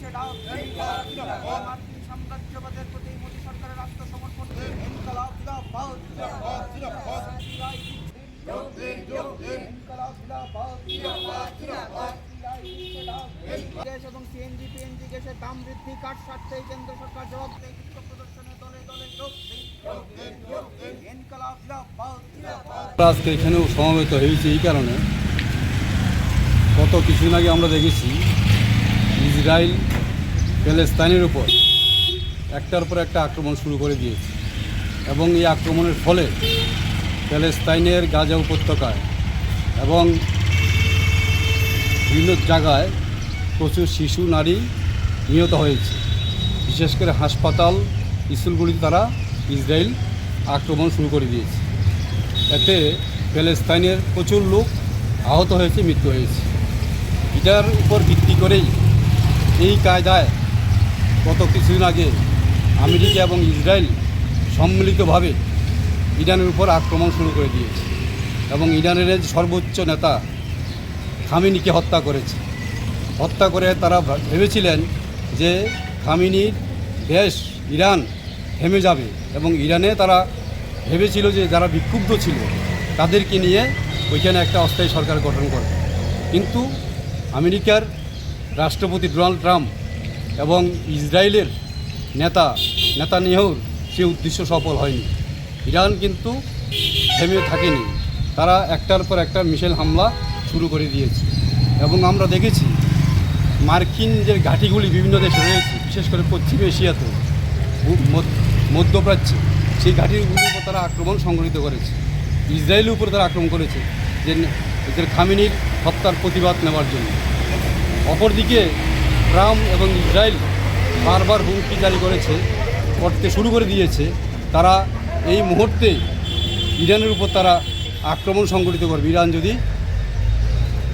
মার্কিন সাম্রাজ্যবাদের প্রতি মোদী সরকারের আত্মসমর্পণ। ইনকলাব জিন্দাবাদ, জিন্দাবাদ, জিন্দাবাদ। ইনকলাব জিন্দাবাদ, গ্যাস এবং সিএনজি পিএনজি গ্যাসের দাম বৃদ্ধি কাট স্বার্থে কেন্দ্র সরকার জবাব দেয়। বিক্ষোভ প্রদর্শনে দলে দলে যোগ দিন। ইনকলাব জিন্দাবাদ। আজকে এখানেও সমবেত হয়েছে এই কারণে, গত কিছুদিন আগে আমরা দেখেছি ইসরায়েল প্যালেস্তাইনের উপর একটার পর একটা আক্রমণ শুরু করে দিয়েছে এবং এই আক্রমণের ফলে প্যালেস্তাইনের গাজা উপত্যকায় এবং বিভিন্ন জায়গায় প্রচুর শিশু নারী নিহত হয়েছে। বিশেষ করে হাসপাতাল, স্কুলগুলিতে তারা ইসরায়েল আক্রমণ শুরু করে দিয়েছে। এতে প্যালেস্তাইনের প্রচুর লোক আহত হয়েছে, মৃত্যু হয়েছে। এটার উপর ভিত্তি করেই এই কায়দায় গত কিছুদিন আগে আমেরিকা এবং ইসরায়েল সম্মিলিতভাবে ইরানের উপর আক্রমণ শুরু করে দিয়েছে এবং ইরানের সর্বোচ্চ নেতা খামেনিকে হত্যা করেছে। হত্যা করে তারা ভেবেছিলেন যে খামেনির দেশ ইরান থেমে যাবে এবং ইরানে তারা ভেবেছিল যে যারা বিক্ষুব্ধ ছিল তাদেরকে নিয়ে ওইখানে একটা অস্থায়ী সরকার গঠন করবে। কিন্তু আমেরিকার রাষ্ট্রপতি ডোনাল্ড ট্রাম্প এবং ইসরায়েলের নেতানিয়াহুর সে উদ্দেশ্য সফল হয়নি। ইরান কিন্তু থেমে থাকেনি, তারা একটার পর একটা মিসাইল হামলা শুরু করে দিয়েছে এবং আমরা দেখেছি মার্কিন যে ঘাঁটিগুলি বিভিন্ন দেশে রয়েছে, বিশেষ করে পশ্চিম এশিয়াতে, মধ্যপ্রাচ্যে, সেই ঘাঁটিগুলির উপর তারা আক্রমণ সংঘটিত করেছে। ইসরায়েলের উপর তারা আক্রমণ করেছে যে এদের খামেনির হত্যার প্রতিবাদ নেওয়ার জন্য। অপরদিকে ট্রাম্প এবং ইসরায়েল বারবার হুমকি জারি করতে শুরু করে দিয়েছে তারা এই মুহূর্তে ইরানের উপর তারা আক্রমণ সংঘটিত করবে ইরান যদি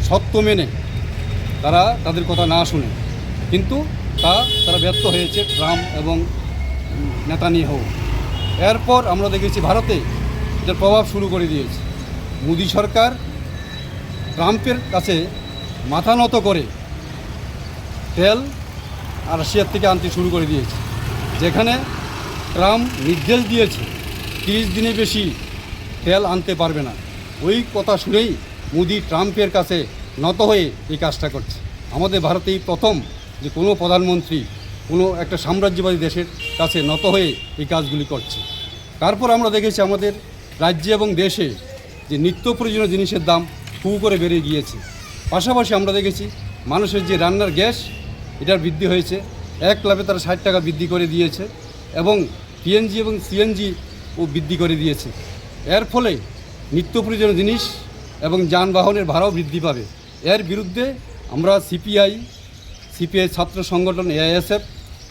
সত্য মেনে তারা তাদের কথা না শুনে। কিন্তু তারা ব্যর্থ হয়েছে ট্রাম্প এবং নেতানিয়াহু। এরপর আমরা দেখেছি ভারতে এটার প্রভাব শুরু করে দিয়েছে। মোদী সরকার ট্রাম্পের কাছে মাথা নত করে তেল রাশিয়ার থেকে আনতে শুরু করে দিয়েছে, যেখানে ট্রাম্প নির্দেশ দিয়েছে 30 দিনে বেশি তেল আনতে পারবে না। ওই কথা শুনেই মোদী ট্রাম্পের কাছে নত হয়ে এই কাজটা করছে। আমাদের ভারতেই প্রথম যে কোনো প্রধানমন্ত্রী কোনো একটা সাম্রাজ্যবাদী দেশের কাছে নত হয়ে এই কাজগুলি করছে। তারপর আমরা দেখেছি আমাদের রাজ্যে এবং দেশে যে নিত্য প্রয়োজনীয় জিনিসের দাম হু করে বেড়ে গিয়েছে। পাশাপাশি আমরা দেখেছি মানুষের যে রান্নার গ্যাস, এটার বৃদ্ধি হয়েছে। এক লাফে তারা 60 টাকা বৃদ্ধি করে দিয়েছে এবং পিএনজি এবং সিএনজি ও বৃদ্ধি করে দিয়েছে। এর ফলে নিত্য প্রয়োজনীয় জিনিস এবং যানবাহনের ভাড়াও বৃদ্ধি পাবে। এর বিরুদ্ধে আমরা সিপিআই ছাত্র সংগঠন এআইএসএফ,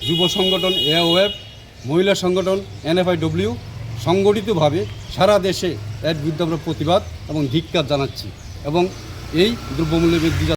যুব সংগঠন এওএফ, মহিলা সংগঠন এনএফআইডব্লিউ সংগঠিতভাবে সারা দেশে এর বিরুদ্ধে আমরা প্রতিবাদ এবং ধিক্কার জানাচ্ছি এবং এই দ্রব্যমূল্য বৃদ্ধি